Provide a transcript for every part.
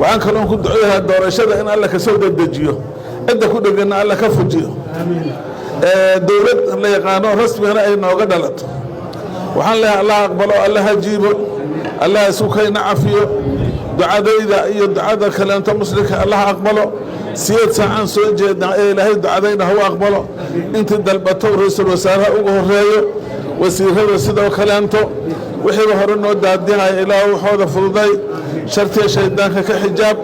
waxaan kaloo ku duceeyaa doorashada in alla ka soo dedejiyo cidda ku dhegana alla ka fujiyo dowlad la yaqaano rasmigana ay nooga dhalato waxaan leeyahay allah aqbalo allah hajiibo allah isu kayna cafiyo ducadayda iyo ducada kaleento muslimka allah aqbalo siyad saacan soo jeedna ee ilaahay ducadayna ha aqbalo intii dalbato ra'iisul wasaaraha ugu horeeyo wasiirada sidoo kaleento wixii hore noo daadihay ilaahu waxooda fududay shartiya shaydaanka ka xijaab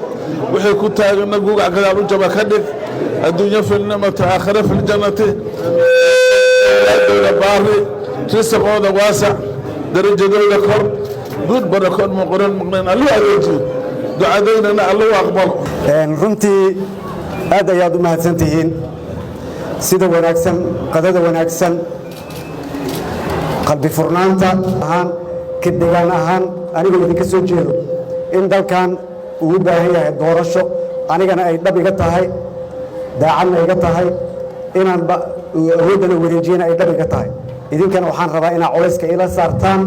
wixii ku taagna guugac gadaal u jaba ka dhig adduunyo fil nimata aakhira fil jannati dawla baari risqooda waasac darajadooda kor guud barakood muqran muqnan allah adeejiyo ducadeynana allah aqbalo runtii aad ayaad u mahadsantihiin sida wanaagsan qadada wanaagsan qalbi furnaanta ahaan ka degaan ahaan anigoo idinka soo jeedo in dalkan uu u baahan yahay doorasho anigana ay dhab iga tahay daacadna iga tahay inaan awooddana wareejiyana ay dhab iga tahay idinkana waxaan rabaa inaad culayska ila saartaan